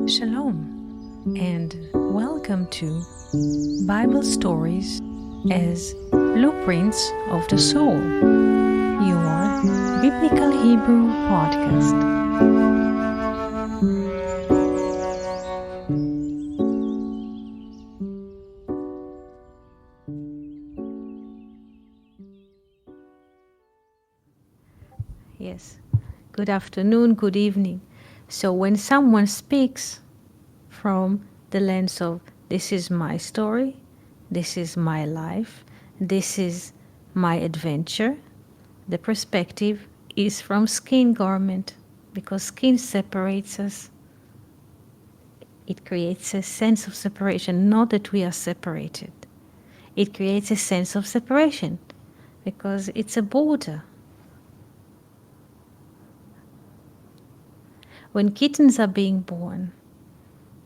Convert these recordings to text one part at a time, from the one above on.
Shalom and welcome to Bible Stories as Blueprints of the Soul, your Biblical Hebrew podcast. Yes, good afternoon, good evening. So when someone speaks from the lens of this is my story, this is my life, this is my adventure, the perspective is from skin garment, because skin separates us. It creates a sense of separation, not that we are separated. It creates a sense of separation because it's a border. When kittens are being born,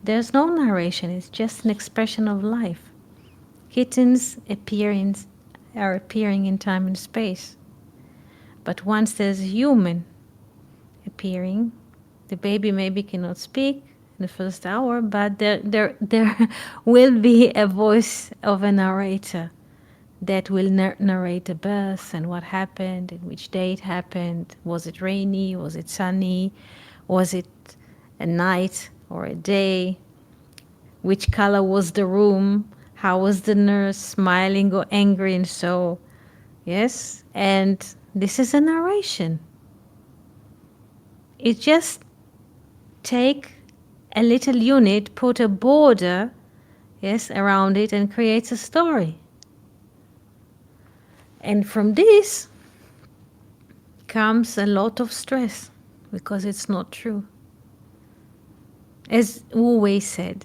there's no narration, it's just an expression of life. Kittens are appearing in time and space. But once there's a human appearing, the baby maybe cannot speak in the first hour, but there will be a voice of a narrator that will narrate the birth and what happened and which day it happened. Was it rainy? Was it sunny? Was it a night or a day? Which color was the room? How was the nurse, smiling or angry? And so, yes, and this is a narration. It just take a little unit, put a border, yes, around it and creates a story. And from this comes a lot of stress because it's not true. As Wu Wei said,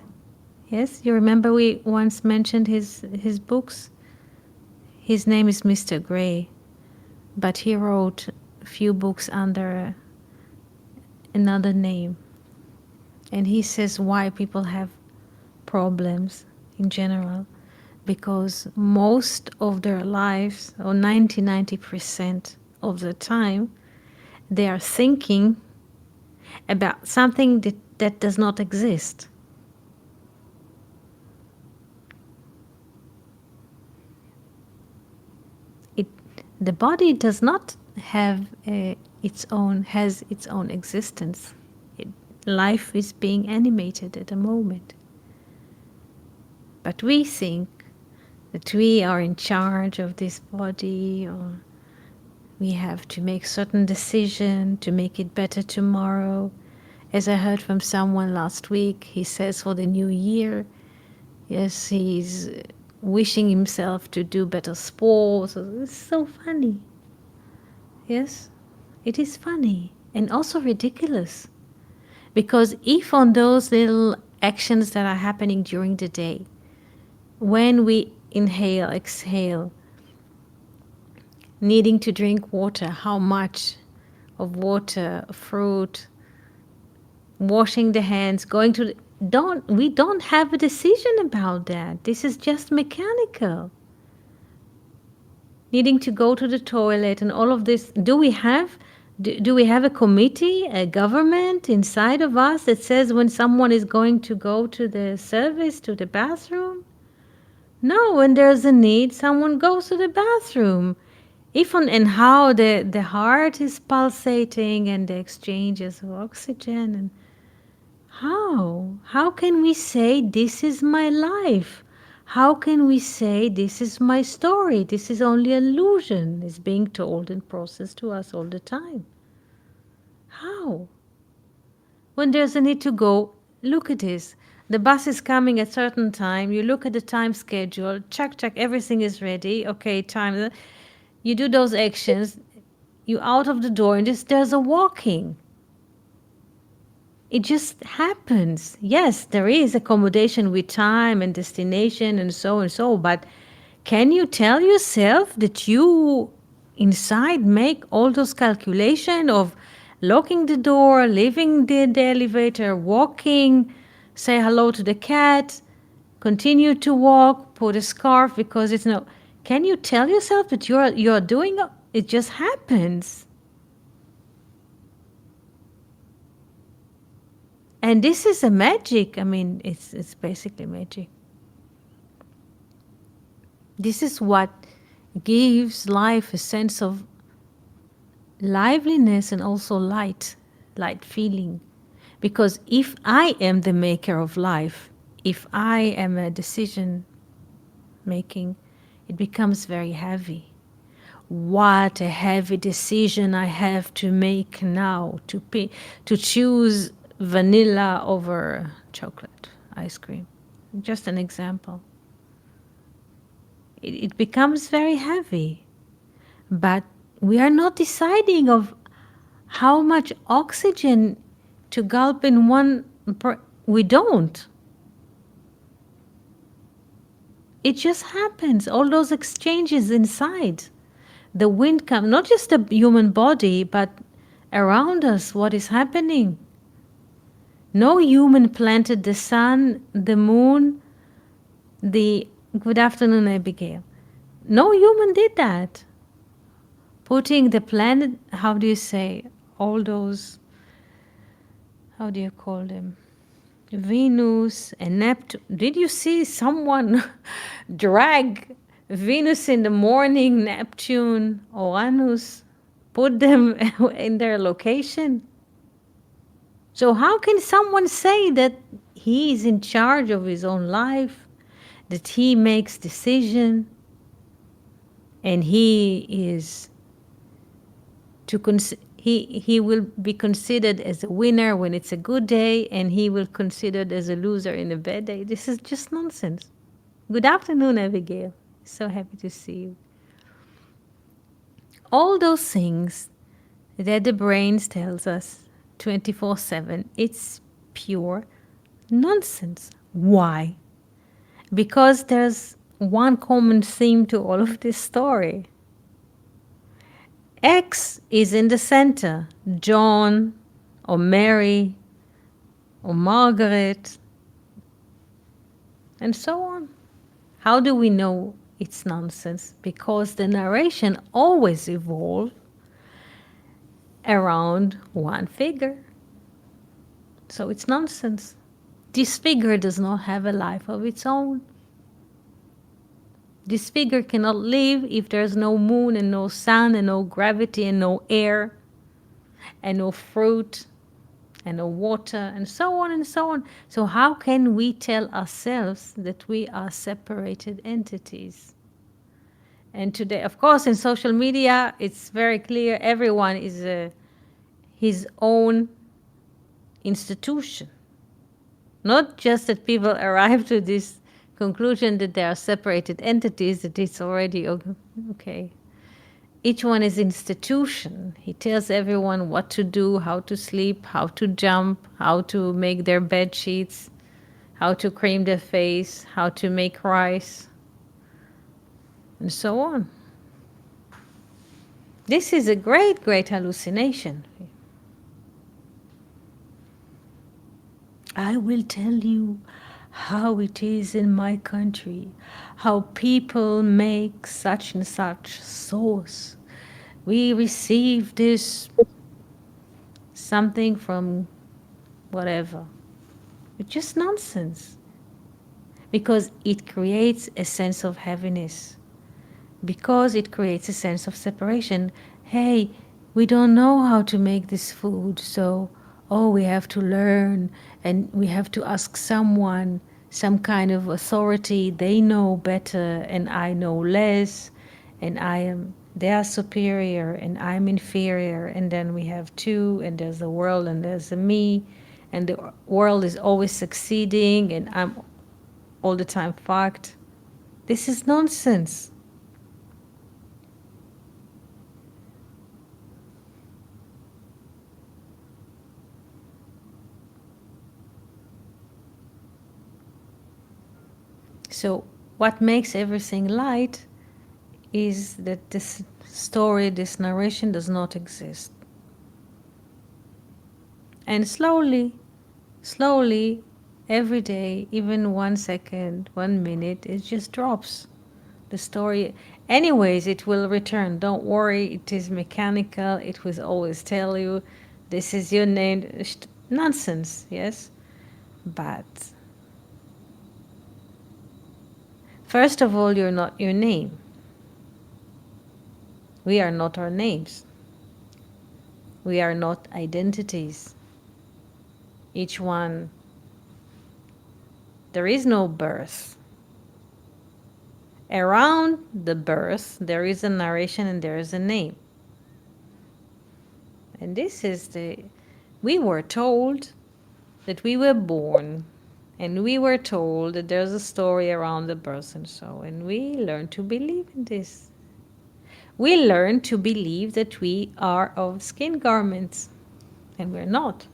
yes, you remember we once mentioned his books? His name is Mr. Gray, but he wrote a few books under another name. And he says why people have problems in general, because most of their lives, or 90% of the time, they are thinking about something that does not exist. The body does not have its own existence. Life is being animated at the moment. But we think that we are in charge of this body, or we have to make certain decision to make it better tomorrow. As I heard from someone last week, he says for the new year, yes, he's wishing himself to do better sports. It's so funny. Yes, it is funny and also ridiculous. Because if on those little actions that are happening during the day, when we inhale, exhale, needing to drink water, how much of water, fruit, washing the hands, going to we don't have a decision about that. This is just mechanical. Needing to go to the toilet and all of this. Do we have a committee, a government inside of us that says when someone is going to go to the service, to the bathroom? No, when there's a need, someone goes to the bathroom. And how the heart is pulsating and the exchanges of oxygen. And how can we say this is my life? How can we say this is my story? This is only an illusion. It's being told and processed to us all the time. How? When there's a need to go, look at this. The bus is coming at a certain time. You look at the time schedule. Check, everything is ready. Okay, time. You do those actions. You out of the door and there's a walking. It just happens. Yes, there is accommodation with time and destination and so, but can you tell yourself that you inside make all those calculations of locking the door, leaving the elevator, walking, say hello to the cat, continue to walk, put a scarf because it's no. Can you tell yourself that you're doing it? It just happens. And this is a magic. I mean, it's basically magic. This is what gives life a sense of liveliness and also light feeling. Because if I am the maker of life, if I am a decision making, it becomes very heavy. What a heavy decision I have to make now to choose vanilla over chocolate ice cream. Just an example. It becomes very heavy. But we are not deciding of how much oxygen to gulp in we don't. It just happens. All those exchanges inside. The wind comes, not just the human body, but around us, what is happening. No human planted the sun, the moon, the good afternoon, Abigail. No human did that. Putting the planet, how do you say, all those, how do you call them? Venus and Neptune. Did you see someone drag Venus in the morning, Neptune, Uranus, put them in their location? So how can someone say that he is in charge of his own life, that he makes decision, and he is he will be considered as a winner when it's a good day, and he will considered as a loser in a bad day? This is just nonsense. Good afternoon, Abigail. So happy to see you. All those things that the brain tells us 24/7, it's pure nonsense. Why? Because there's one common theme to all of this story. X is in the center. John or Mary or Margaret and so on. How do we know it's nonsense? Because the narration always evolves around one figure. So it's nonsense. This figure does not have a life of its own. This figure cannot live if there's no moon and no sun and no gravity and no air and no fruit and no water and so on and so on. So how can we tell ourselves that we are separated entities? And today, of course, in social media, it's very clear everyone is his own institution. Not just that people arrive to this conclusion that they are separated entities, that it's already okay. Each one is institution. He tells everyone what to do, how to sleep, how to jump, how to make their bed sheets, how to cream their face, how to make rice, and so on. This is a great, great hallucination. I will tell you how it is in my country, how people make such and such sauce. We receive this something from whatever. It's just nonsense. Because it creates a sense of heaviness. Because it creates a sense of separation. Hey, we don't know how to make this food, so we have to learn, and we have to ask someone, some kind of authority. They know better and I know less, and they are superior and I'm inferior, and then we have two, and there's the world and there's the me, and the world is always succeeding and I'm all the time fucked. This is nonsense. So what makes everything light is that this story, this narration does not exist. And slowly, every day, even 1 second, 1 minute, it just drops. The story, anyways, it will return. Don't worry, it is mechanical. It will always tell you, this is your name. Nonsense, yes? But first of all, you're not your name. We are not our names. We are not identities. Each one, there is no birth. Around the birth, there is a narration and there is a name. And this is we were told that we were born, and we were told that there's a story around the birth and so, and we learn to believe in this. We learn to believe that we are of skin garments, and we're not.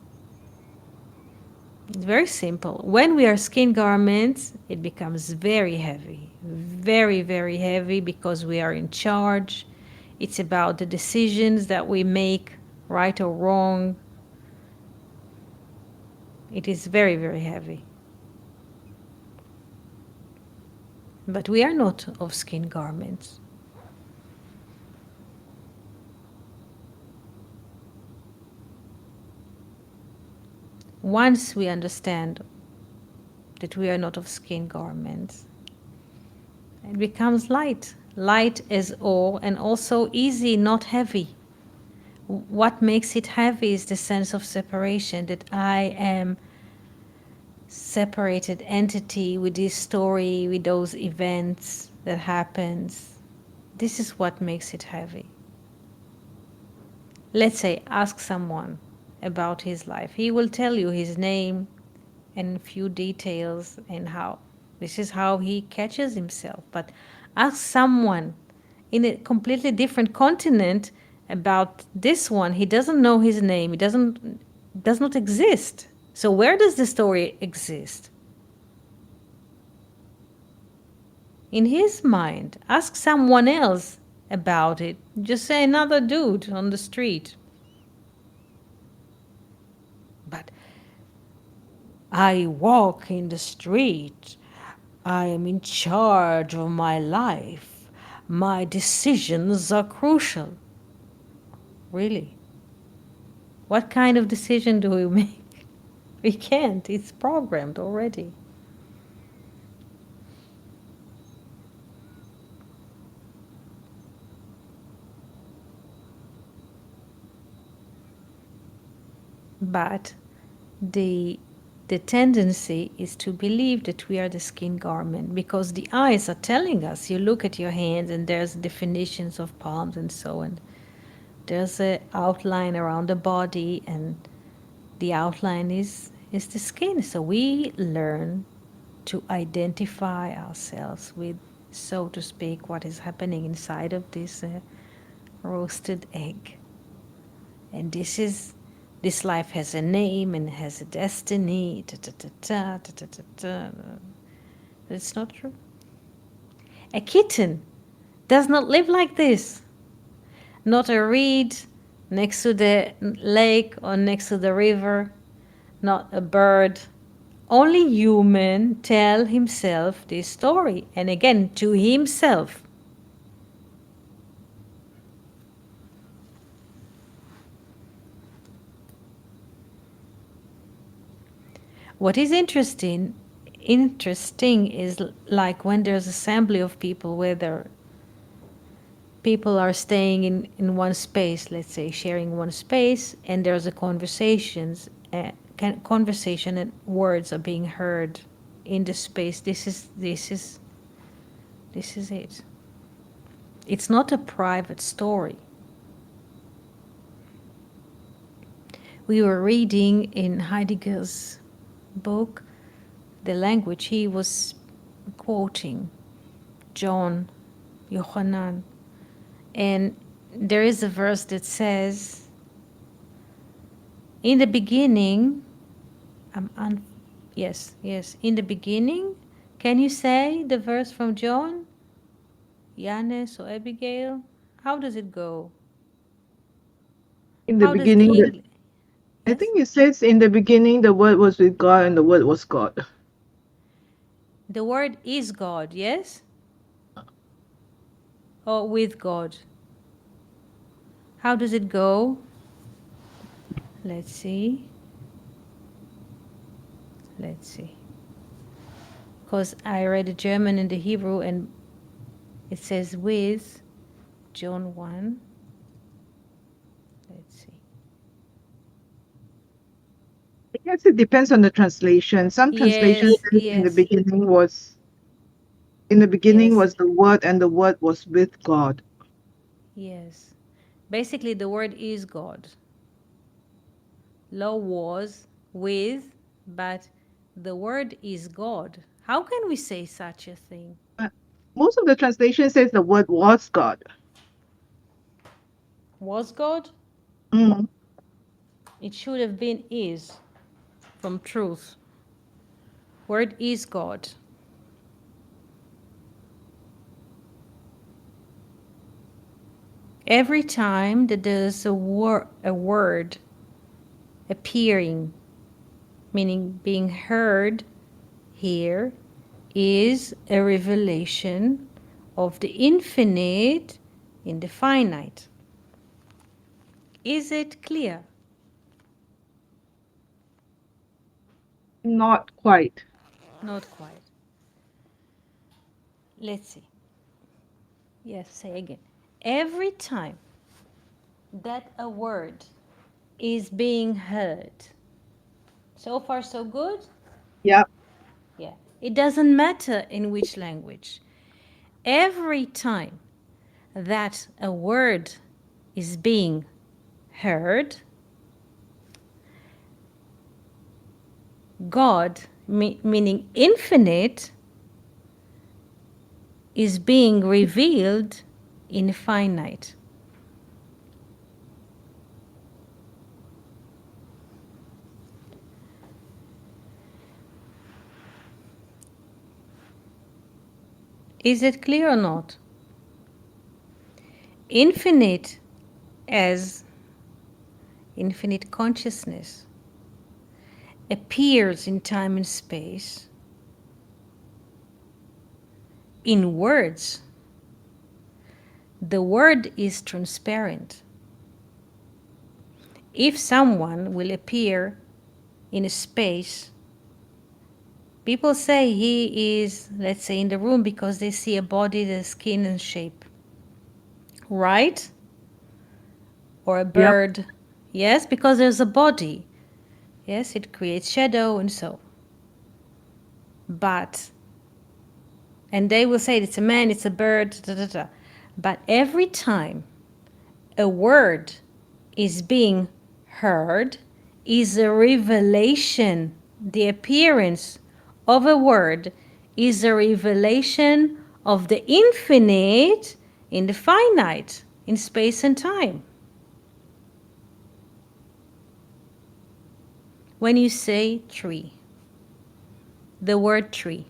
It's very simple. When we are skin garments, it becomes very heavy. Very, very heavy because we are in charge. It's about the decisions that we make, right or wrong. It is very, very heavy. But we are not of skin garments. Once we understand that we are not of skin garments, it becomes light. Light as all, and also easy, not heavy. What makes it heavy is the sense of separation, that I am separated entity with this story, with those events that happens. This is what makes it heavy. Let's say, ask someone about his life. He will tell you his name and a few details and how. This is how he catches himself. But ask someone in a completely different continent about this one. He doesn't know his name. He does not exist. So where does the story exist? In his mind. Ask someone else about it. Just say another dude on the street. But I walk in the street. I am in charge of my life. My decisions are crucial. Really? What kind of decision do we make? We can't. It's programmed already. But the tendency is to believe that we are the skin garment because the eyes are telling us. You look at your hands and there's definitions of palms and so on. There's an outline around the body and the outline is the skin. So we learn to identify ourselves with, so to speak, what is happening inside of this roasted egg. And this life has a name and has a destiny. But it's not true. A kitten does not live like this. Not a reed next to the lake or next to the river. Not a bird. Only human tell himself this story. And again, to himself. What is interesting is like when there's assembly of people, whether people are staying in one space, let's say sharing one space, and there's a conversation and words are being heard in the space. This is it. It's not a private story. We were reading in Heidegger's book the language he was quoting, John, Yohanan, and there is a verse that says, in the beginning, yes, in the beginning, can you say the verse from John? Yanis or Abigail? How does it go? In the How does the beginning, English? I Yes? think it says in the beginning the word was with God and the word was God. The word is God, yes? Or with God? How does it go? Let's see. Let's see. Because I read the German and the Hebrew, and it says with John 1. Let's see. I guess it depends on the translation. Some translations Yes, say yes, in the beginning yes, was the word and the word was with God. yes. Basically, the word is God. Law was with, but the word is God. How can we say such a thing? But most of the translation says the word was God. Was God? Mm. It should have been is from truth. Word is God. Every time that there's a word appearing, meaning being heard here, is a revelation of the infinite in the finite. Is it clear? Not quite. Not quite. Let's see. Yes, say again. Every time that a word is being heard, so far so good? Yep. Yeah. It doesn't matter in which language. Every time that a word is being heard, God, meaning infinite, is being revealed in finite. Is it clear or not? Infinite as infinite consciousness appears in time and space in words. The word is transparent. If someone will appear in a space, people say he is, let's say, in the room because they see a body, the skin and shape, right? Or a Yep. bird. Yes, because there's a body. Yes, it creates shadow and so. But, and they will say it's a man, it's a bird, da, da, da. But every time a word is being heard, is a revelation. The appearance of a word is a revelation of the infinite in the finite, in space and time. When you say tree, the word tree.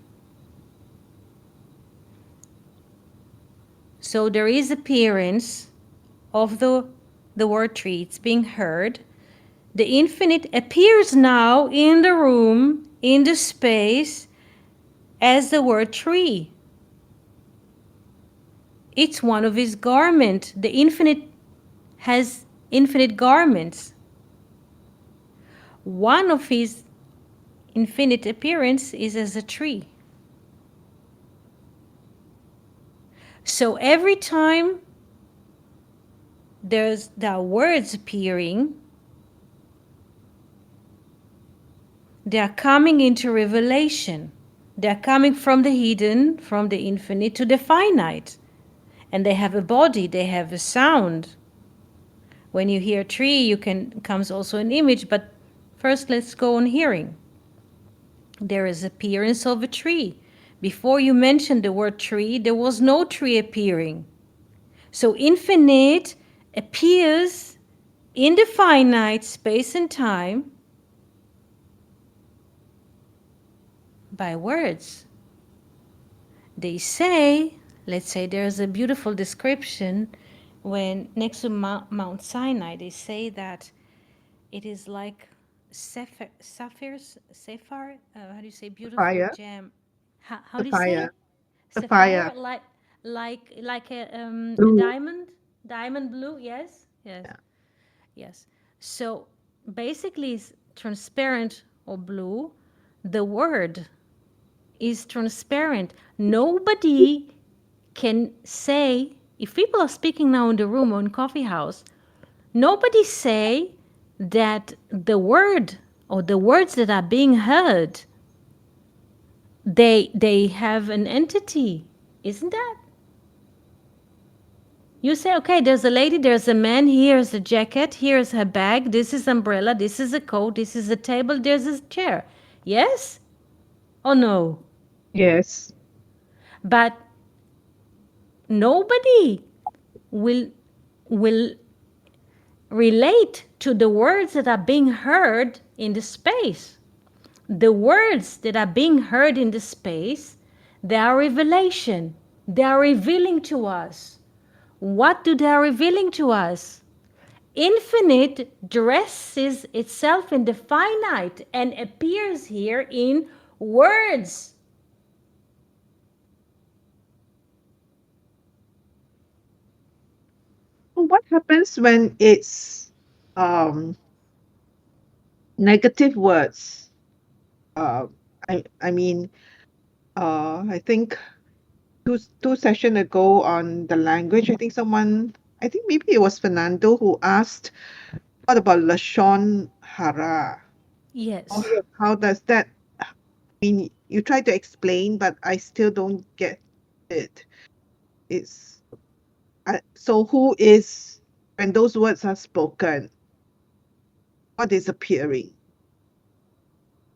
So there is appearance of the word tree. It's being heard. The infinite appears now in the room, in the space, as the word tree. It's one of his garment. The infinite has infinite garments. One of his infinite appearance is as a tree. So every time there are words appearing, they are coming into revelation. They are coming from the hidden, from the infinite to the finite. And they have a body, they have a sound. When you hear tree, you can comes also an image, but first let's go on hearing. There is appearance of a tree. Before you mentioned the word tree, there was no tree appearing. So infinite appears in the finite space and time by words. They say, let's say there's a beautiful description when next to Mount Sinai, they say that it is like sapphire, how do you say, The beautiful fire. gem. How The do you say? fire. The Sapphire, fire. like a Blue. diamond blue. Yes, yes, Yeah. yes. So basically, it's transparent or blue, The word is transparent. Nobody can say, if people are speaking now in the room or in coffee house, nobody say that the word or the words that are being heard, they have an entity. Isn't that? You say, okay, there's a lady, there's a man, here's a jacket, here's her bag, this is umbrella, this is a coat, this is a table, there's a chair. Yes or no? Yes. But nobody will will relate to the words that are being heard in the space. The words that are being heard in the space, they are revelation. They are revealing to us. What do they are revealing to us? Infinite dresses itself in the finite and appears here in words. So what happens when it's um negative words? Uh, I mean, I think two session ago on the language, I think I think maybe it was Fernando who asked, what about Lashon Hara? How, Yes. how does that mean? You try to explain, but I still don't get it. It's so who is when those words are spoken, what is appearing?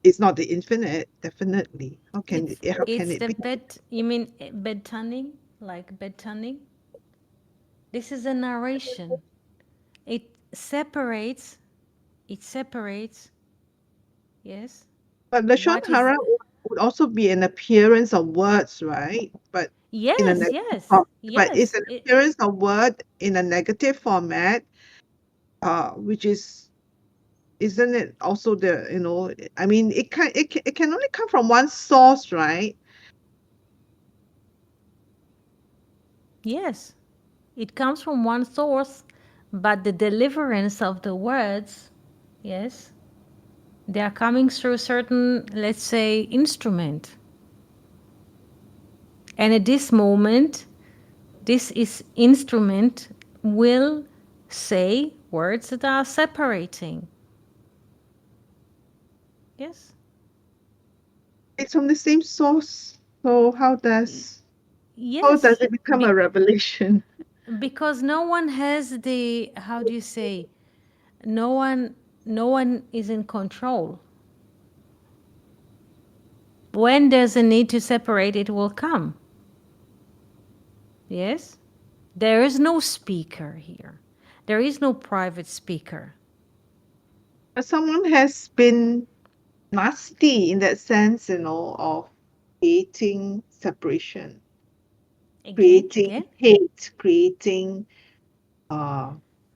It's not the infinite, definitely. How can It's it the be? bed. You mean bed turning, like bed turning? This is a narration. It separates. It separates. Yes. But Lashon What is? Hara would also be an appearance of words, right? But in a Yes. negative Yes. form. But it's Yes. an appearance of word in a negative format, which is isn't it also I mean it can only come from one source, right? Yes. It comes from one source, but the deliverance of the words, yes, they are coming through a certain, let's say, instrument. And at this moment, this is instrument will say words that are separating. Yes. It's from the same source. So how Yes. does it become a Be- revelation? because no one has the, how do you say, no one no one is in control. When there's a need to separate, it will come. Yes? There is no speaker here. There is no private speaker. But someone has been nasty in that sense, of creating separation, Again, creating again. hate, creating uh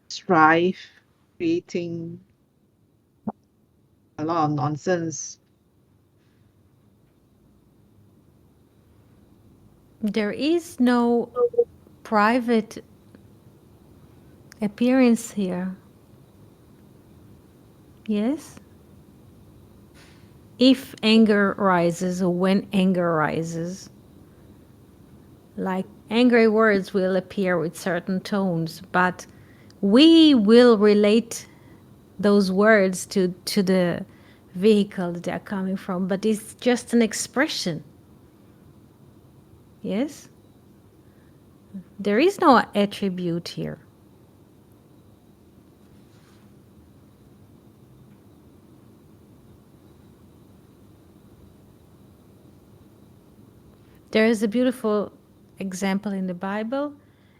strife, creating a lot of nonsense. There is no private appearance here. Yes? If anger rises or when anger rises, like angry words will appear with certain tones, but we will relate those words to the vehicle that they're coming from, but it's just an expression. Yes? There is no attribute here. There is a beautiful example in the Bible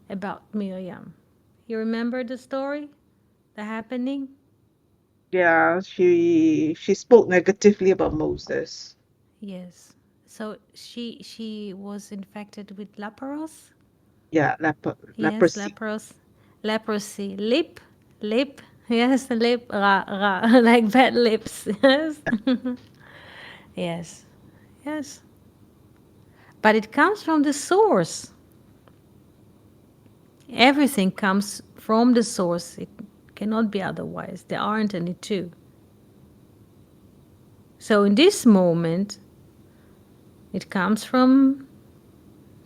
about Miriam. You remember the story? The happening? Yeah, she spoke negatively about Moses. Yes. So she was infected with leprosy. Yeah, Yes, leprosy. leprosy. Lip. Yes, lip. Ra, ra. Like bad lips. Yes. Yes. Yes. But it comes from the source. Everything comes from the source. It cannot be otherwise. There aren't any two. So in this moment, it comes from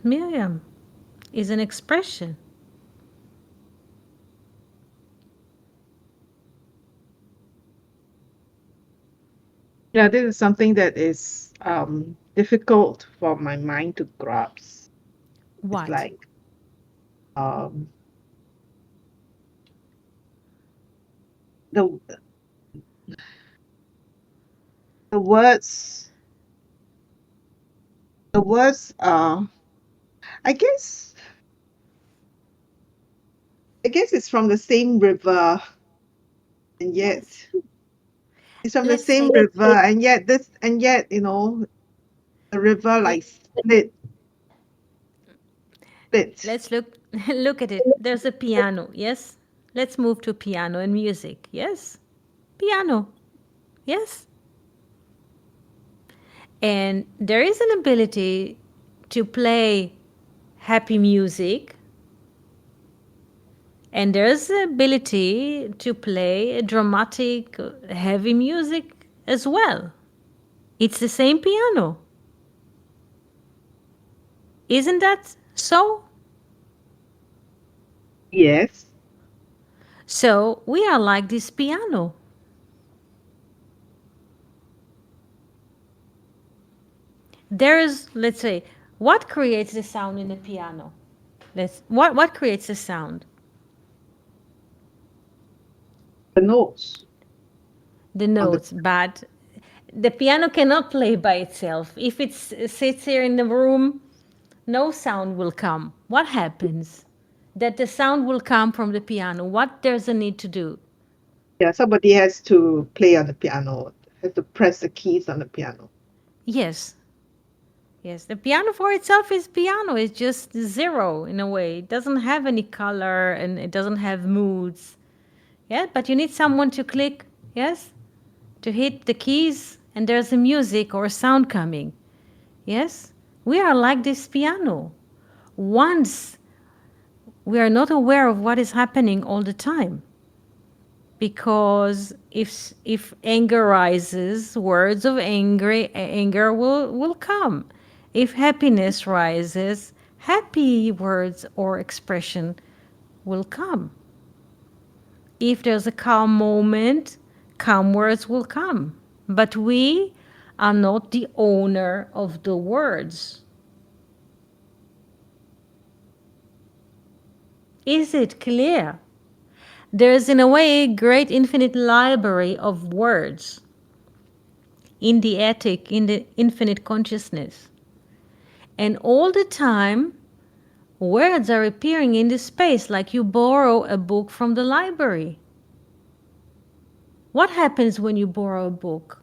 Miriam, is an expression. Yeah, this is something that is difficult for my mind to grasp. It's What? like um the the words the words I guess I guess it's from the same river, and Yes. yet it's from the Let's same take river, and yet the river let, like split. let's look at it. There's a piano, yes? Let's move to piano and music. Yes? Piano. Yes? And there is an ability to play happy music, and there's the ability to play dramatic, heavy music as well. It's the same piano. Isn't that so? Yes. So we are like this piano. There is, let's say, what creates the sound in the piano? What creates the sound? The notes The on the notes, but the piano cannot play by itself. If it sits here in the room, no sound will come. What happens? That the sound will come from the piano. What there's a need to do? Yeah, somebody has to play on the piano, has to press the keys on the piano. Yes, yes. The piano for itself is piano. It's just zero in a way. It doesn't have any color and it doesn't have moods. Yeah, but you need someone to click. Yes, to hit the keys and there's a music or a sound coming. Yes, we are like this piano. Once we are not aware of what is happening all the time, because if anger rises, words of anger will come. If happiness rises, happy words or expression will come. If there's a calm moment, calm words will come. But we are not the owner of the words. Is it clear? There is, in a way, a great infinite library of words in the ethic, in the infinite consciousness. And all the time, words are appearing in this space like you borrow a book from the library. What happens when you borrow a book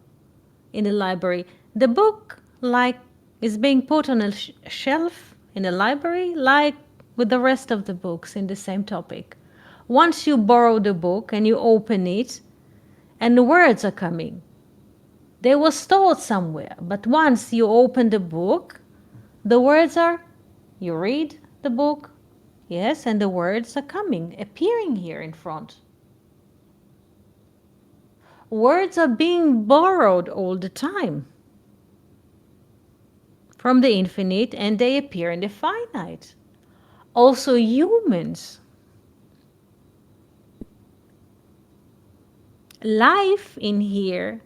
in the library? The book, like, is being put on a shelf in the library, like with the rest of the books in the same topic. Once you borrow the book and you open it, and the words are coming, they were stored somewhere. But once you open the book, the words are, you read the book, yes, and the words are coming, appearing here in front. Words are being borrowed all the time from the infinite and they appear in the finite. Also, humans. Life in here,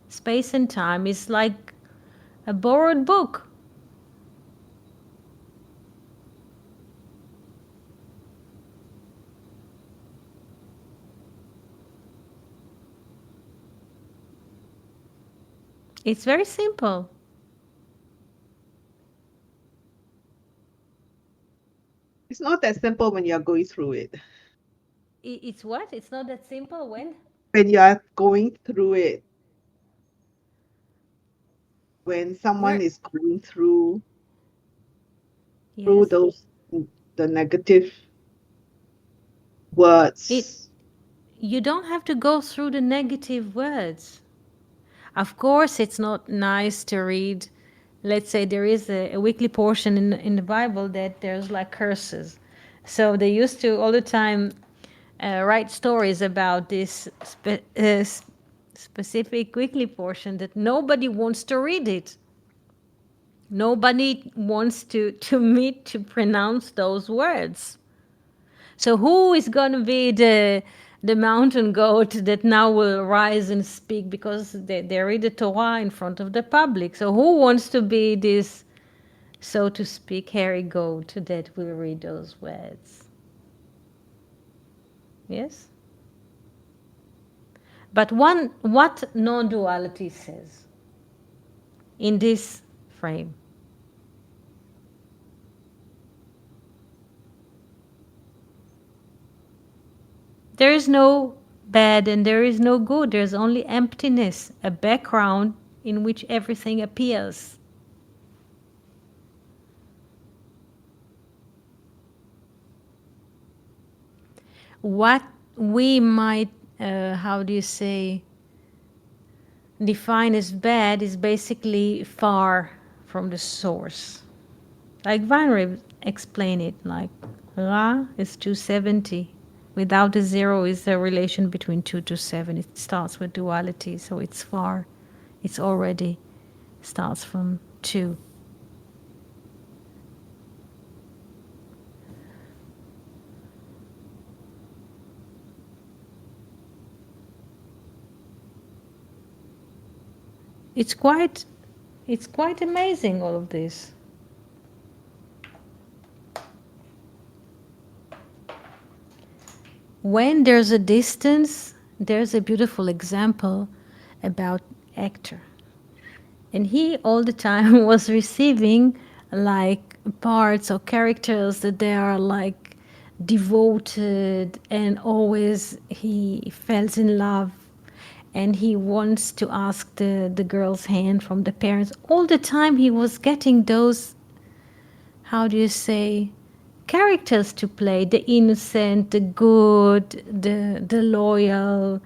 space and time is like a borrowed book. It's very simple. It's not that simple when you're going through it. It's what? It's not that simple when? When you are going through it, when someone Where? is going through Yes. those the negative It words. you don't have to go through the negative words. Of course, it's not nice to read. Let's say there is a weekly portion in the Bible that there's like curses. So they used to all the time write stories about this specific weekly portion that nobody wants to read it. Nobody wants to meet to pronounce those words. So who is going to be the mountain goat that now will rise and speak because they read the Torah in front of the public? So who wants to be this, so to speak, hairy goat that will read those words? Yes? But what non-duality says in this frame? There is no bad and there is no good. There's only emptiness, a background in which everything appears. What we might, how do you say, define as bad is basically far from the source. Like Van Rib explained it, like Ra is 270. Without a zero is the relation between 2 to 7. It starts with duality, so it's far. It's already starts from 2. It's quite amazing, all of this. When there's a distance, there's a beautiful example about Hector. And he all the time was receiving like parts or characters that they are like devoted, and always he falls in love and he wants to ask the girl's hand from the parents. All the time he was getting those, how do you say, characters to play: the innocent, the good, the loyal,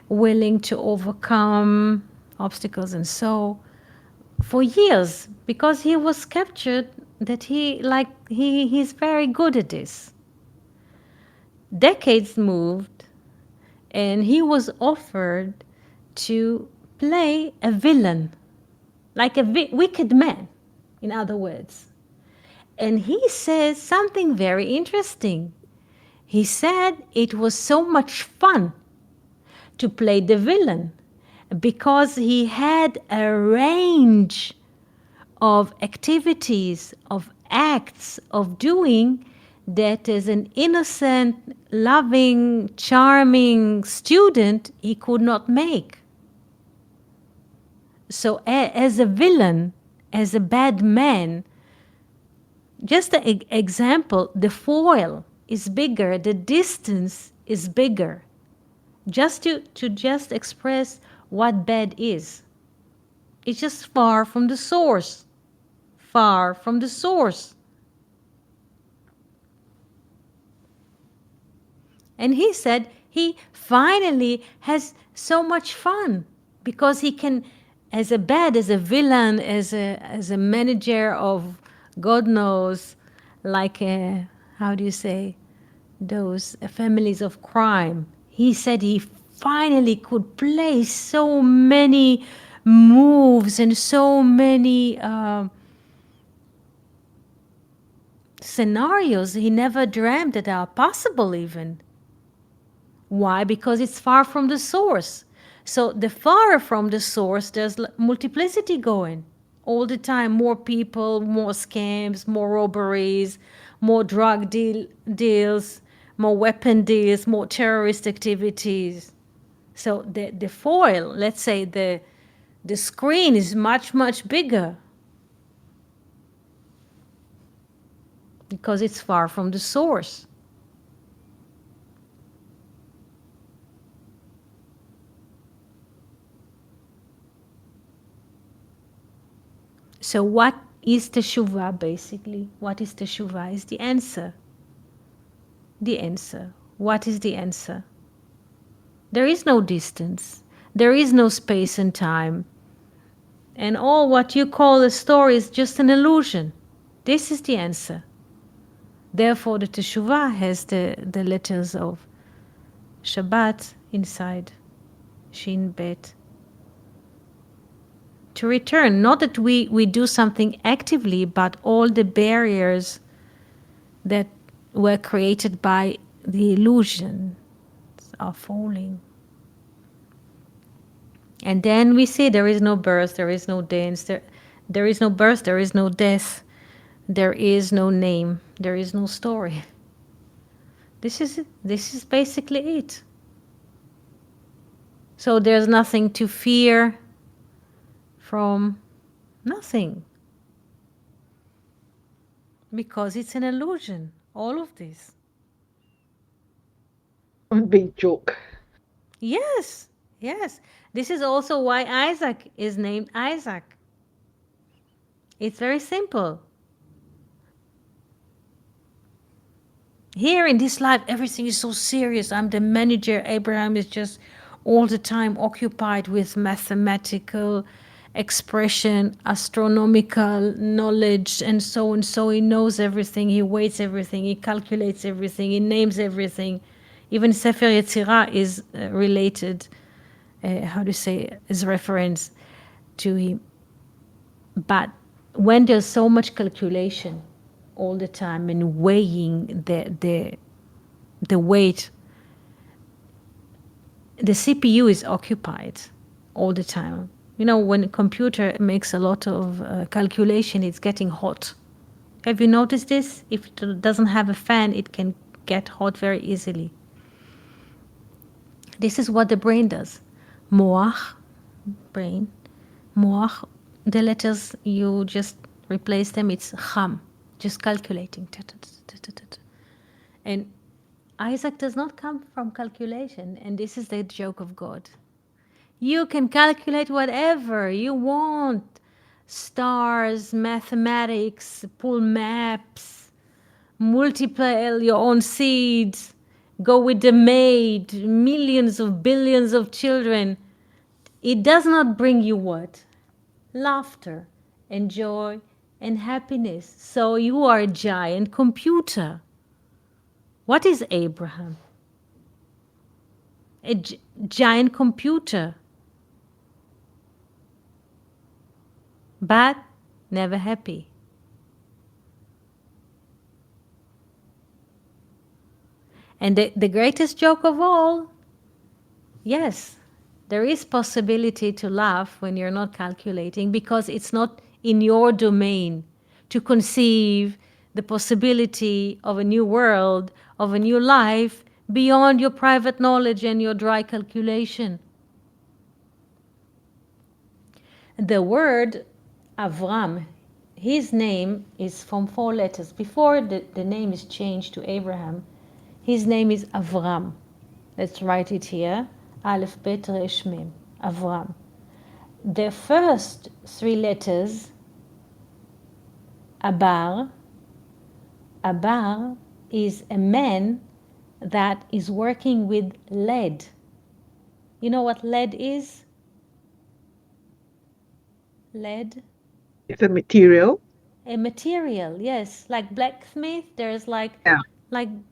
willing to overcome obstacles, and so for years, because he was captured that he's very good at this. Decades moved and he was offered to play a villain, like a wicked man, in other words. And he says something very interesting. He said it was so much fun to play the villain because he had a range of activities, of acts, of doing that as an innocent, loving, charming student he could not make. So as a villain, as a bad man, just an example, the foil is bigger, the distance is bigger. Just to just express what bad is. It's just far from the source. Far from the source. And he said he finally has so much fun because he can, as a villain, as a manager of God knows, like how do you say, those families of crime. He said he finally could play so many moves and so many scenarios he never dreamed that are possible even. Why? Because it's far from the source. So the far from the source, there's multiplicity going all the time. More people, more scams, more robberies, more drug deals, more weapon deals, more terrorist activities. So the foil, let's say the screen is much, much bigger because it's far from the source. So what is teshuvah basically? What is teshuvah? Is the answer. The answer. What is the answer? There is no distance. There is no space and time. And all what you call a story is just an illusion. This is the answer. Therefore, the teshuvah has the letters of Shabbat inside, Shin Bet, to return. Not that we do something actively, but all the barriers that were created by the illusion are falling. And then we see there is no birth, there is no dance, there is no birth, there is no death, there is no name, there is no story. This is basically it. So there's nothing to fear from nothing. Because it's an illusion, all of this. One big joke. Yes, yes. This is also why Isaac is named Isaac. It's very simple. Here in this life, everything is so serious. I'm the manager. Abraham is just all the time occupied with mathematical expression, astronomical knowledge, and so on. So he knows everything, he weights everything, he calculates everything, he names everything. Even Sefer Yetzirah is related, how do you say, is reference to him. But when there's so much calculation all the time and weighing the weight, the CPU is occupied all the time. You know, when a computer makes a lot of calculation, it's getting hot. Have you noticed this? If it doesn't have a fan, it can get hot very easily. This is what the brain does. Moach, brain, moach, the letters, you just replace them, it's cham, just calculating. And Isaac does not come from calculation, and this is the joke of God. You can calculate whatever you want. Stars, mathematics, pull maps, multiply your own seeds, go with the maid, millions of billions of children. It does not bring you what? Laughter and joy and happiness. So you are a giant computer. What is Abraham? A giant computer. But never happy. And the greatest joke of all, yes, there is possibility to laugh when you're not calculating because it's not in your domain to conceive the possibility of a new world, of a new life beyond your private knowledge and your dry calculation. The word Avram, his name is from 4 letters. Before the name is changed to Abraham, his name is Avram. Let's write it here. Aleph, Bet, Resh, Mem. Avram. The first 3 letters, Abar. Abar is a man that is working with lead. You know what lead is? Lead? It's a material. A material, yes. Like blacksmith, there's Yeah.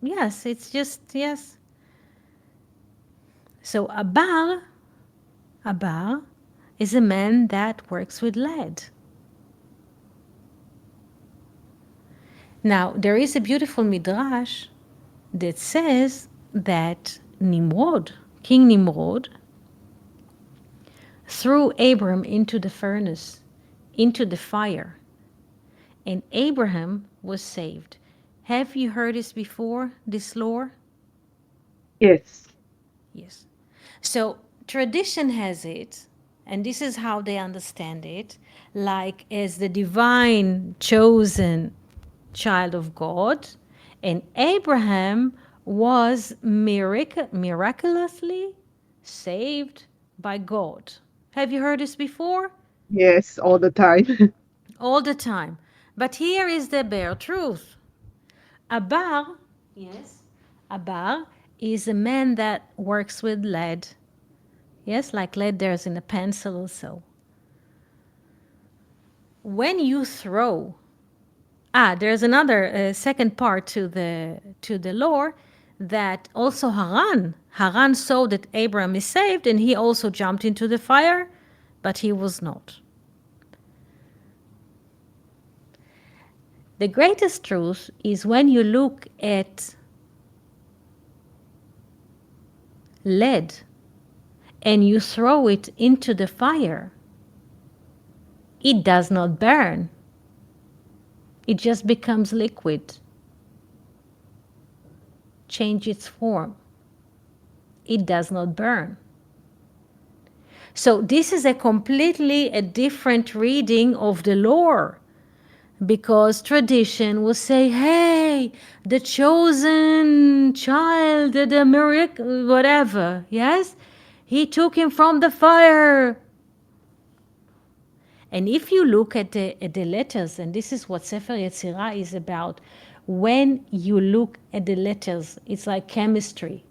yes, it's just, yes. So Abar is a man that works with lead. Now, there is a beautiful midrash that says that Nimrod, King Nimrod, threw Abram into the furnace, into the fire, and Abraham was saved. Have you heard this before, this lore? Yes. Yes. So tradition has it, and this is how they understand it, like as the divine chosen child of God, and Abraham was miraculously saved by God. Have you heard this before? Yes, all the time. All the time. But here is the bare truth. Abar, yes, Abar is a man that works with lead. Yes, like lead there's in a pencil also. When you throw, there's another second part to the lore that also Haran saw that Abram is saved and he also jumped into the fire, but he was not. The greatest truth is when you look at lead and you throw it into the fire, it does not burn. It just becomes liquid, change its form. It does not burn. So this is a completely a different reading of the lore, because tradition will say, hey, the chosen child, the miracle, whatever, yes? He took him from the fire. And if you look at the letters, and this is what Sefer Yetzirah is about, when you look at the letters, it's like chemistry.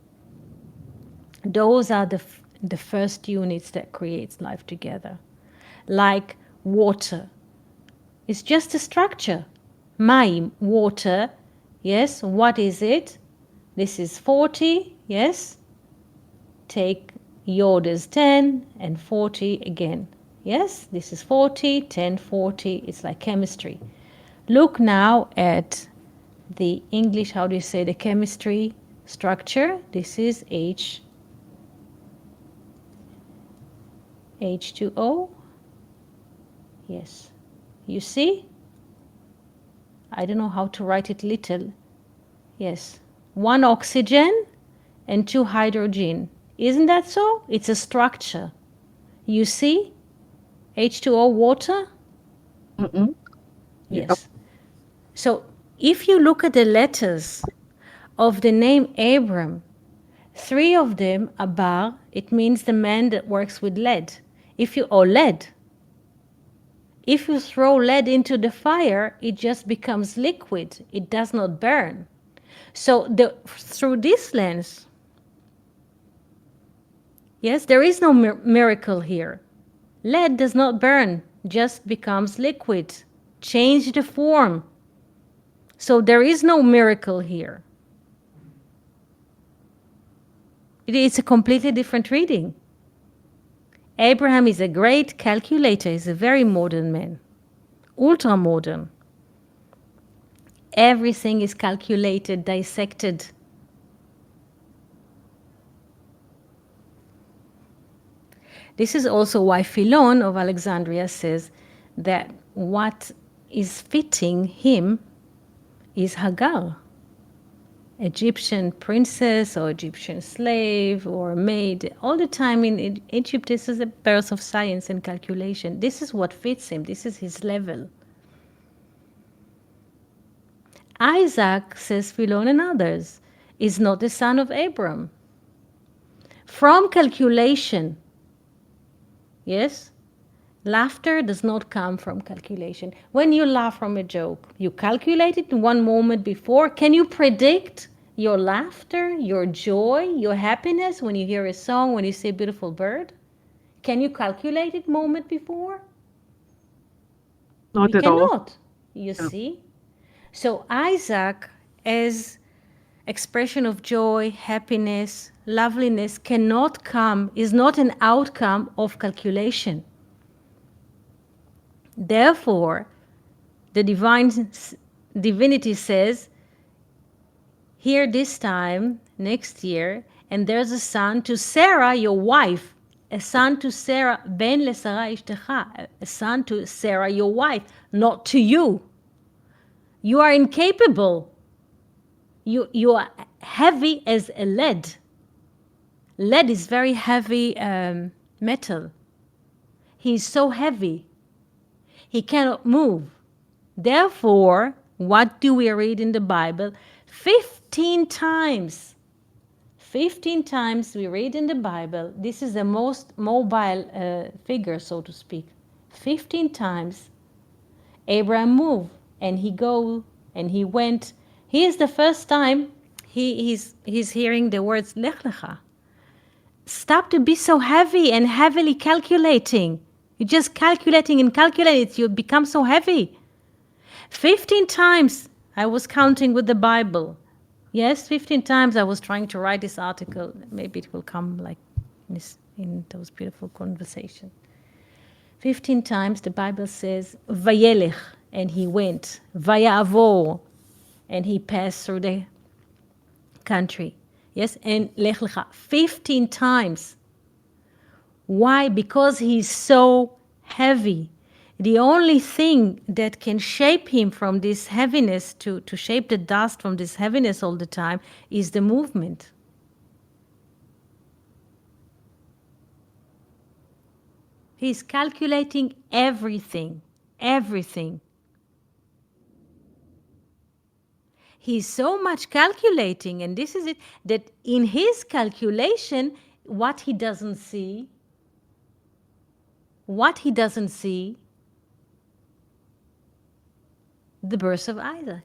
Those are the first units that creates life together. Like water. It's just a structure. Mayim, water. Yes, what is it? This is 40, yes? Take yod is 10 and 40 again. Yes, this is 40, 10, 40. It's like chemistry. Look now at the English, how do you say the chemistry structure? This is H2O. Yes. You see? I don't know how to write it little. Yes. 1 oxygen and 2 hydrogen. Isn't that so? It's a structure. You see? H2O, water? Mm-mm. Yep. Yes. So if you look at the letters of the name Abram, 3 of them are bar. It means the man that works with lead. Or lead. If you throw lead into the fire, it just becomes liquid. It does not burn. So through this lens, yes, there is no miracle here. Lead does not burn, just becomes liquid. Change the form. So there is no miracle here. It's a completely different reading. Abraham is a great calculator. He's a very modern man. Ultra modern. Everything is calculated, dissected. This is also why Philon of Alexandria says that what is fitting him is Hagar, Egyptian princess or Egyptian slave or maid. All the time in Egypt, this is a birth of science and calculation. This is what fits him. This is his level. Isaac, says Philon and others, is not the son of Abram. From calculation, yes? Laughter does not come from calculation. When you laugh from a joke, you calculate it one moment before. Can you predict your laughter, your joy, your happiness when you hear a song, when you see a beautiful bird? Can you calculate it moment before? We Not at all. cannot. You No. see? So Isaac, as expression of joy, happiness, loveliness, cannot come, is not an outcome of calculation. Therefore, the divinity says, here this time, next year, and there's a son to Sarah, your wife, a son to Sarah, ben lesara ishtecha, a son to Sarah, your wife, not to you. You are incapable. You are heavy as a lead. Lead is very heavy metal. He is so heavy. He cannot move. Therefore, what do we read in the Bible? 15 times. 15 times we read in the Bible. This is the most mobile figure, so to speak. 15 times Abraham moved and he go and he went. Here's the first time he's hearing the words Lech Lecha. Stop to be so heavy and heavily calculating. You're just calculating and calculating. You become so heavy. 15 times I was counting with the Bible. Yes, 15 times I was trying to write this article. Maybe it will come like in those beautiful conversations. 15 times the Bible says, Vayelech, And he went, Vayavor, and he passed through the country. Yes, and Lech Lecha, 15 times. Why? Because he's so heavy. The only thing that can shape him from this heaviness, to shape the dust from this heaviness all the time, is the movement. He's calculating everything, everything. He's so much calculating, and this is it, that in his calculation, what he doesn't see, what he doesn't see, the birth of Isaac.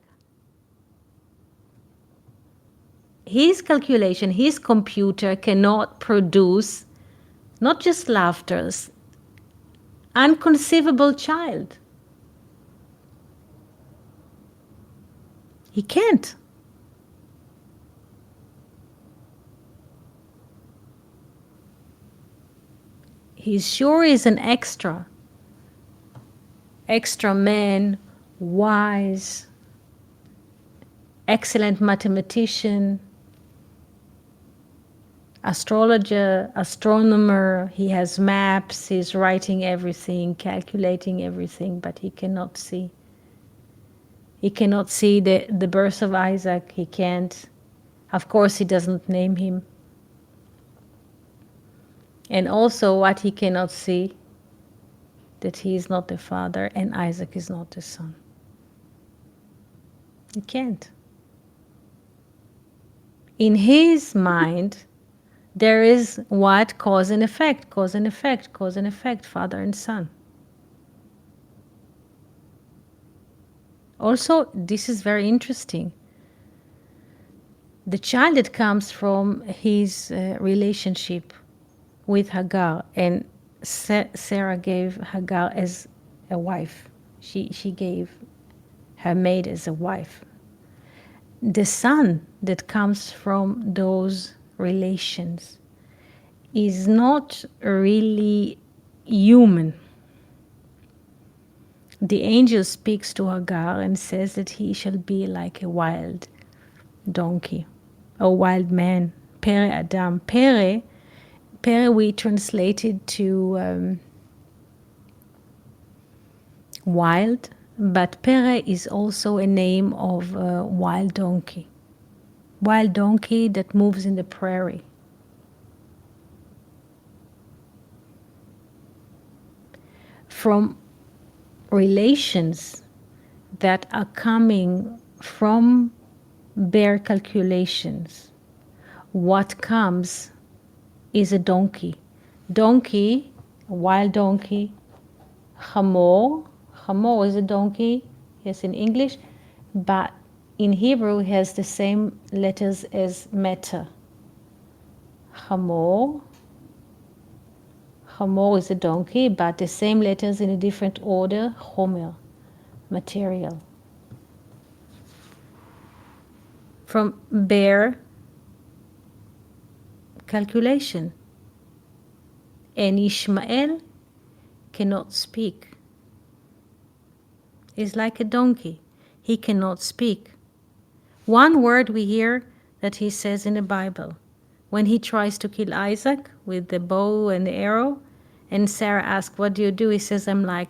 His calculation, his computer cannot produce not just laughters, unconceivable child. He can't. He sure is an extra man, wise, excellent mathematician, astrologer, astronomer. He has maps, he's writing everything, calculating everything, but he cannot see. He cannot see the birth of Isaac. He can't. Of course, he doesn't name him. And also what he cannot see, that he is not the father and Isaac is not the son. He can't. In his mind, there is what? Cause and effect, cause and effect, cause and effect, father and son. Also, this is very interesting. The child that comes from his relationship with Hagar, and Sarah gave Hagar as a wife. She gave her maid as a wife. The son that comes from those relations is not really human. The angel speaks to Hagar and says that he shall be like a wild donkey, a wild man. Pere Adam. Pere we translated to wild, but Pere is also a name of a wild donkey. Wild donkey that moves in the prairie. From relations that are coming from bare calculations, what comes is a donkey. Donkey, a wild donkey. Chamor. Chamor is a donkey, yes, in English, but in Hebrew it has the same letters as meta. Chamor. Chamor is a donkey, but the same letters in a different order. Chomer, material. From bare calculation. And Ishmael cannot speak. He's like a donkey. He cannot speak. One word we hear that he says in the Bible. When he tries to kill Isaac with the bow and the arrow, and Sarah asks, what do you do? He says, I'm like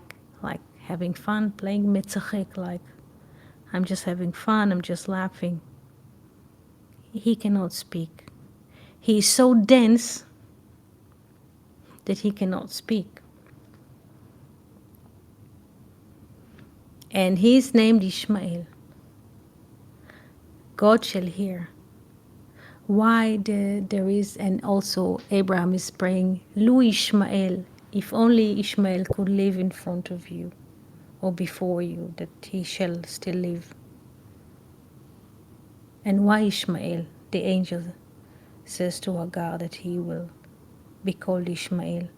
having fun, playing mitzachik, like I'm just having fun, I'm just laughing. He cannot speak. He is so dense that he cannot speak. And he is named Ishmael. God shall hear. Why there is, and also Abram is praying, Lu Ishmael, if only Ishmael could live in front of you or before you, that he shall still live. And why Ishmael? The angel says to Hagar that he will be called Ishmael.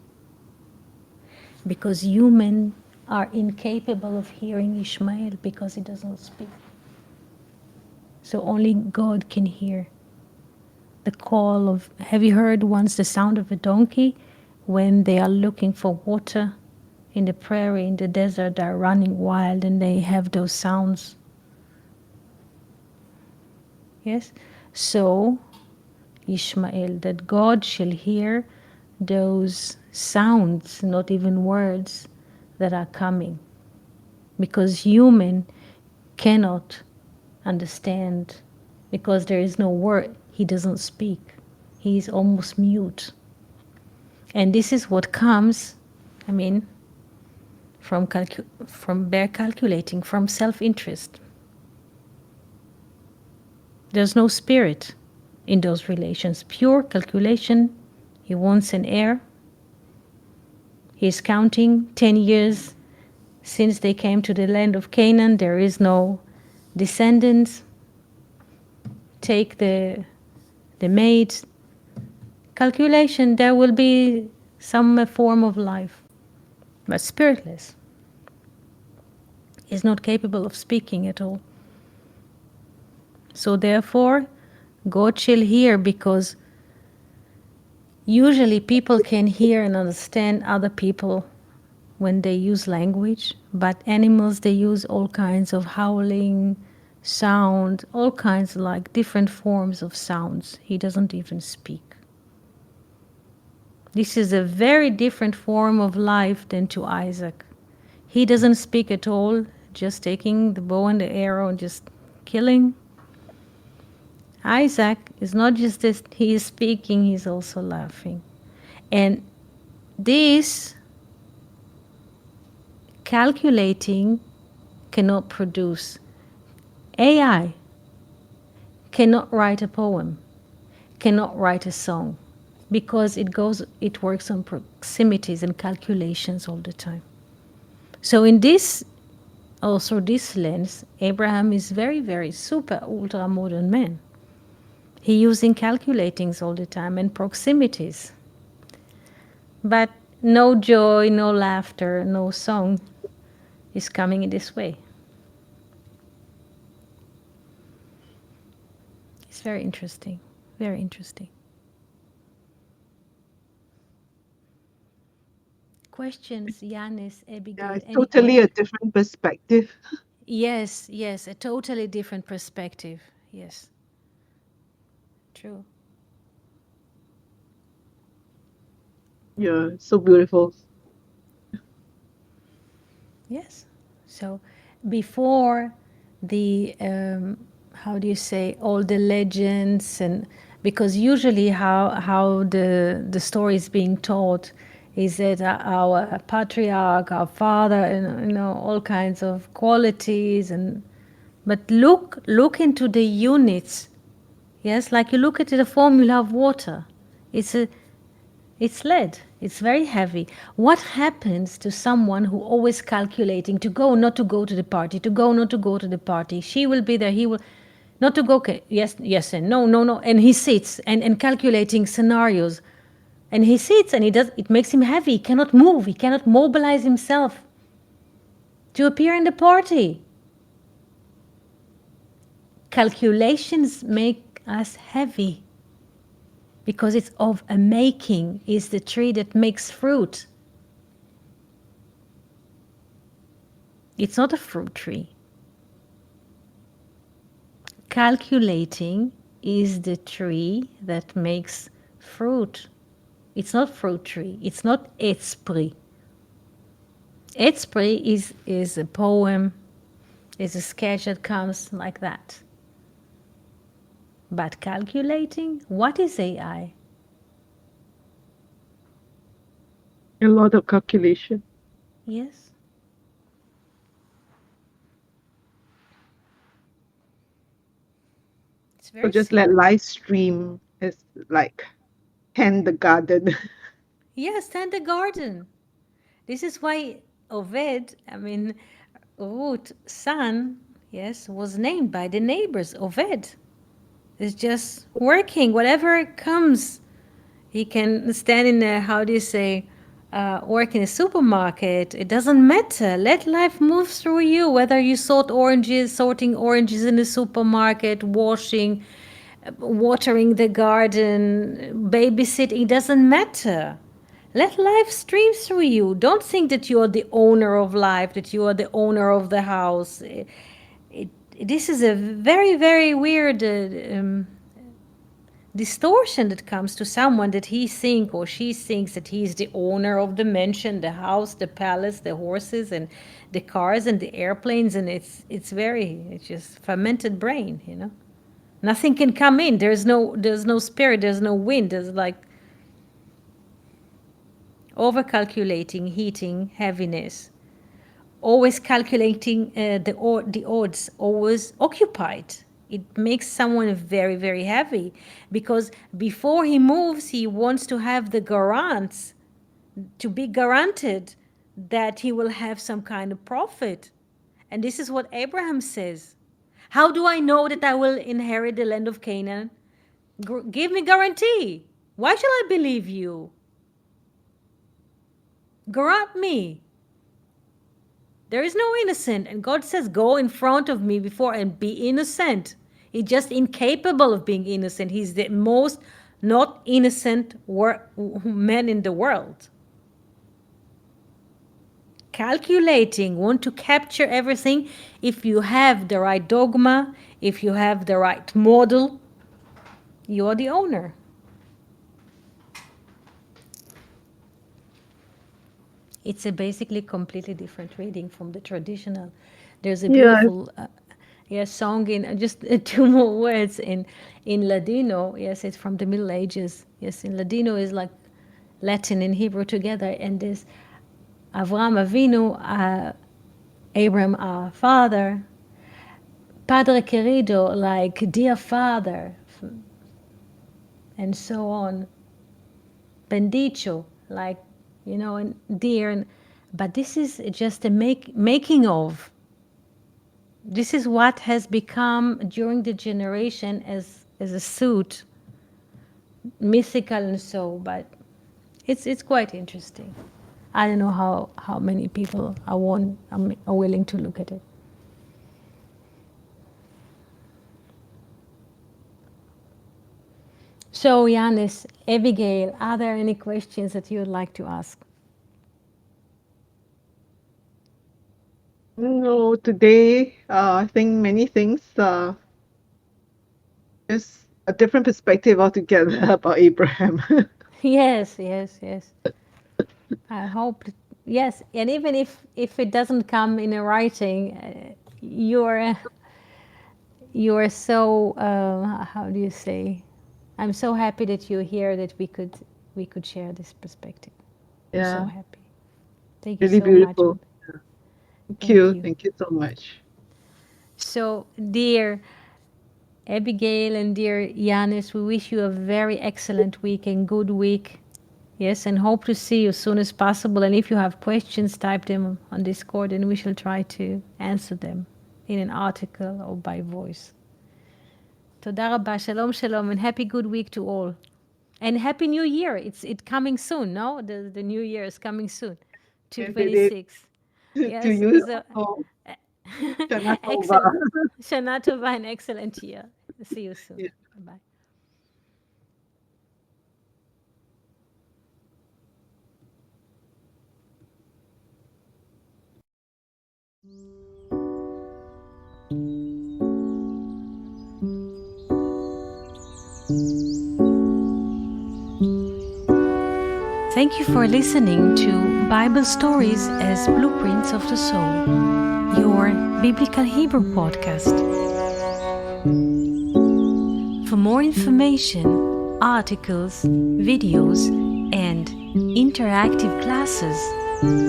Because humans are incapable of hearing Ishmael because he doesn't speak. So only God can hear the call of, have you heard once the sound of a donkey when they are looking for water in the prairie, in the desert, are running wild and they have those sounds. Yes? So, Ishmael, that God shall hear those sounds, not even words, that are coming. Because human cannot understand, because there is no word. He doesn't speak. He is almost mute. And this is what comes, I mean, from bare calculating, from self-interest. There's no spirit in those relations. Pure calculation. He wants an heir. He's counting 10 years since they came to the land of Canaan. There is no descendants. Take the maid. Calculation, there will be some form of life, but spiritless. Is not capable of speaking at all. So therefore, God shall hear, because usually people can hear and understand other people when they use language, but animals, they use all kinds of howling, sound, all kinds, like different forms of sounds. He doesn't even speak. This is a very different form of life than to Isaac. He doesn't speak at all, just taking the bow and the arrow and just killing. Isaac is not just this, he is speaking, he's also laughing. And this calculating cannot produce. AI cannot write a poem, cannot write a song, because it works on proximities and calculations all the time. So in this, also this lens, Abraham is very, very super ultra modern man. He using calculatings all the time and proximities. But no joy, no laughter, no song is coming in this way. It's very interesting. Very interesting. Questions, Yanis, Yeah, Abigail, it's any totally a question? different perspective. Yes, yes, a totally different perspective. Yes, true. Yeah, so beautiful. Yes. So before the, how do you say, all the legends, and because usually how the story is being taught is that our patriarch, our father, and all kinds of qualities, and but look into the units. Yes, like you look at the formula of water. It's a it's lead. It's very heavy. What happens to someone who always calculating to go, not to go to the party, to go, not to go to the party? She will be there. He will not to go. Okay, yes, yes, and no, no, no. And he sits and calculating scenarios, and he sits and he does. It makes him heavy. He cannot move. He cannot mobilize himself to appear in the party. Calculations make us heavy because it's of a making. Is the tree that makes fruit. It's not a fruit tree. Calculating is the tree that makes fruit. It's not fruit tree. It's not esprit. Esprit is a poem, is a sketch that comes like that. But calculating, what is AI? A lot of calculation. Yes, it's So very just let simple. live stream as like tend the garden. Yes, and the garden. This is why Oved, I mean, Ruth's son, yes, was named by the neighbors Oved. It's just working, whatever comes. He can stand in a, how do you say, work in a supermarket. It doesn't matter. Let life move through you, whether you sorting oranges in the supermarket, washing, watering the garden, babysitting, it doesn't matter. Let life stream through you. Don't think that you are the owner of life, that you are the owner of the house. It, this is a very, very weird distortion that comes to someone, that he thinks or she thinks that he is the owner of the mansion, the house, the palace, the horses, and the cars and the airplanes. And it's just fermented brain, you know. Nothing can come in. There's no spirit. There's no wind. There's like over-calculating, heating, heaviness, always calculating the odds, always occupied. It makes someone very, very heavy, because before he moves, he wants to have the grants, to be guaranteed that he will have some kind of profit. And this is what Abraham says. How do I know that I will inherit the land of Canaan? Give me guarantee. Why shall I believe you? Grant me. There is no innocent. And God says, go in front of me before and be innocent. He's just incapable of being innocent. He's the most not innocent man in the world. Calculating, want to capture everything. If you have the right dogma, if you have the right model, you are the owner. It's a basically completely different reading from the traditional. There's a Yeah. beautiful song in just two more words in Ladino. Yes, it's from the Middle Ages. Yes, in Ladino is like Latin and Hebrew together. And this Avram Avinu, Abram our father, Padre querido, like dear father, and so on. Bendicho, like, you know, and dear. But this is just a making of. This is what has become during the generation as a suit, mythical and so. But it's quite interesting. I don't know how many people are willing to look at it. So, Yanis, Abigail, are there any questions that you would like to ask? No, today, I think many things, just a different perspective altogether about Abraham. Yes, yes, yes. I hope, yes. And even if it doesn't come in a writing, you're so how do you say? I'm so happy that you're here, that we could share this perspective. I'm so Yeah, happy. Thank you really so much. beautiful. Thank Thank you. you. Thank you so much. So, dear Abigail and dear Yanis, we wish you a very excellent week and good week. Yes, and hope to see you as soon as possible. And if you have questions, type them on Discord and we shall try to answer them in an article or by voice. Toda rabba, shalom, shalom, and happy good week to all. And happy new year. It's coming soon, no? The new year is coming soon. Yes, it is. 226. To Yes, you so also, Shana Tova. excellent. Shana Tova, an excellent year. See you soon. Yeah. Bye. Thank you for listening to Bible Stories as Blueprints of the Soul, your Biblical Hebrew podcast. For more information, articles, videos, and interactive classes,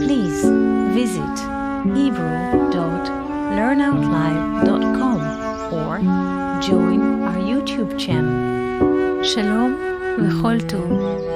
please visit hebrew.learnoutlive.com or join our YouTube channel. Shalom v'chol tov.